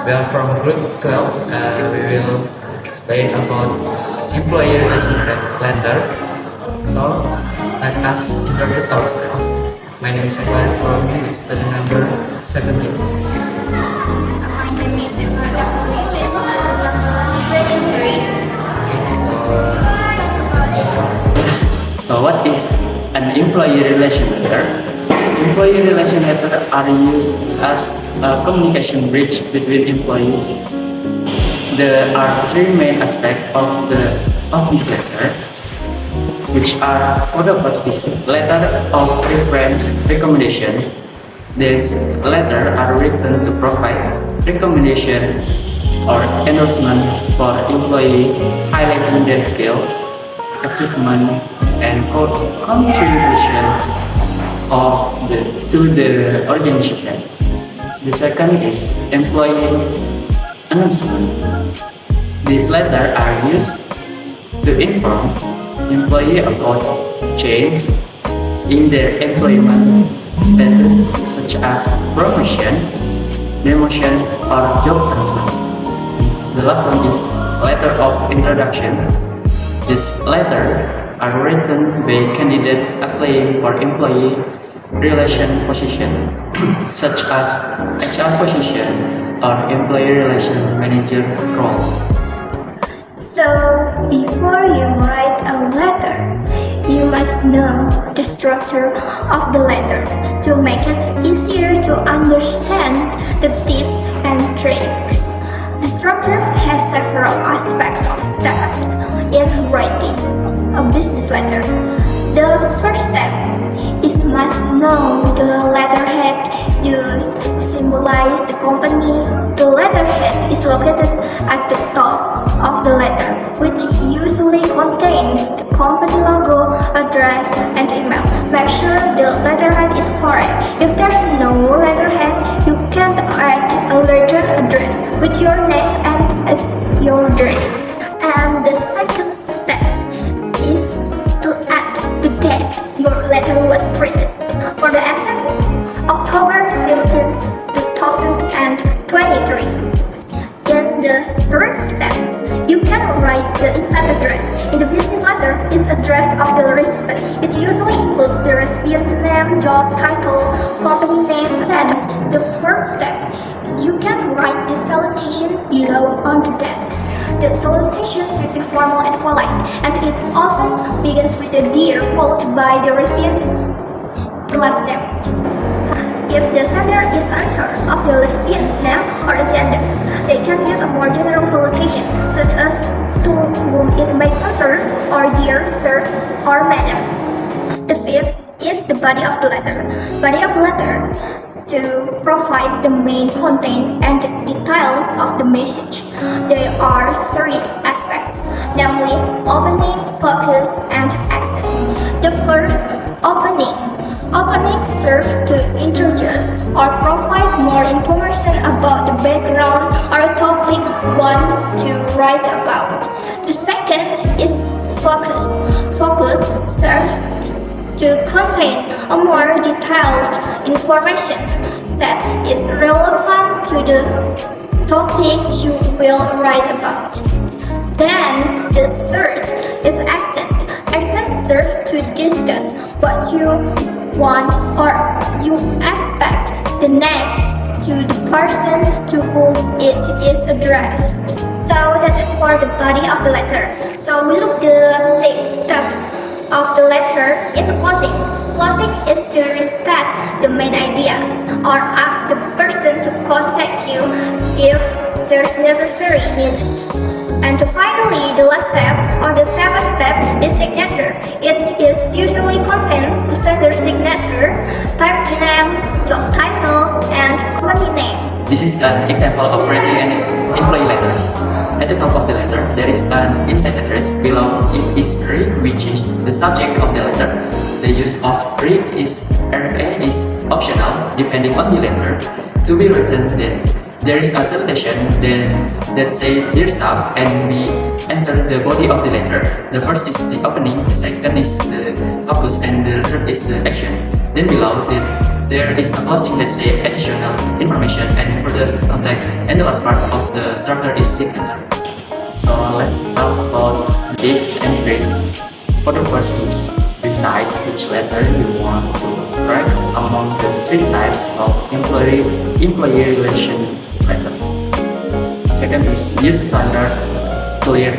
We are from Group 12 and we will explain about employee relation lender. So, let us introduce ourselves. My name is Akbar from study number 17. My name is Ibrahim Fahmi. It's number 23. Okay, so what is an employee relation letter? Employee relation letter are used as a communication bridge between employees. There are three main aspects of this letter, which are: for the first is letter of reference recommendation. These letters are written to provide recommendation or endorsement for employee, highlighting their skill, achievement, and contribution to the organization. The second is employee announcement. These letters are used to inform employee about change in their employment status, such as promotion, demotion, or job transfer. The last one is letter of introduction. These letters are written by candidate applying for employee relation position, such as HR position or employee relation manager roles. So, before you write a letter, you must know the structure of the letter to make it easier to understand the tips and tricks. The structure has several aspects of steps in writing a business letter. The first step is must know the letterhead used to symbolize the company. The letterhead is located at the top of the letter, which usually contains the company logo, address, and email. Make sure the letterhead is correct. If there's no letterhead, you can't add a letter address with your name and your date. And the second step is to add the date your letter was printed. For the example, October 15, 2023. In the third step, you can write the inside address. In the business letter is address of the recipient. It usually includes the recipient's name, job title, company name, and the fourth step, you can write the salutation below on the deck. The salutation should be formal and polite, and it often begins with a dear followed by the recipient's last name. If the sender is unsure of the recipient's name or agenda, they can use a more general salutation, such as to whom it may concern, or dear sir or madam. The fifth is the body of the letter. Body of letter to provide the main content and details of the message. There are three aspects, namely opening, focus, and exit. The first, opening. Opening serves to introduce or provide more information about the background or a topic one to write about. The second is focus. Focus serves to contain a more detailed information that is relevant to the topic you will write about. Then the third is accent. Accent serves to discuss what you want or you expect the next to the person to whom it is addressed. So that is for the body of the letter. So we look the 6 steps of the letter is closing. Closing is to restate the main idea or ask the person to contact you if there's necessary needed. And finally, the last step or the 7th step is signature. It is usually contains the sender's signature, type name, job title, and company name. This is an example of writing an employee letters. At the top of the letter, there is an inside address. Below it is RE, which is the subject of the letter. The use of RE is optional, depending on the letter to be written. Then there is a salutation that says dear staff, and we enter the body of the letter. The first is the opening, the second is the focus, and the third is the action. Then below there is a closing, let's say, additional information and further context, and the last part of the structure is signature. So let's talk about tips and tricks. For the first is decide which letter you want to write among the three types of employee relation letters. Second is use standard, clear,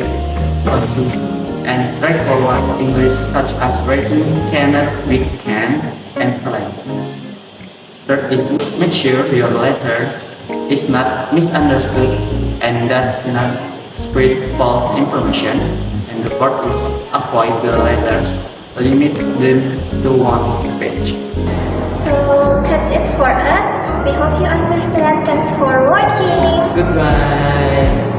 concise, and straightforward English such as writing cannot, we can, and select. Third is make sure your letter is not misunderstood and does not spread false information. And the fourth is avoid the letters, limit them to one page. So that's it for us. We hope you understand. Thanks for watching. Goodbye.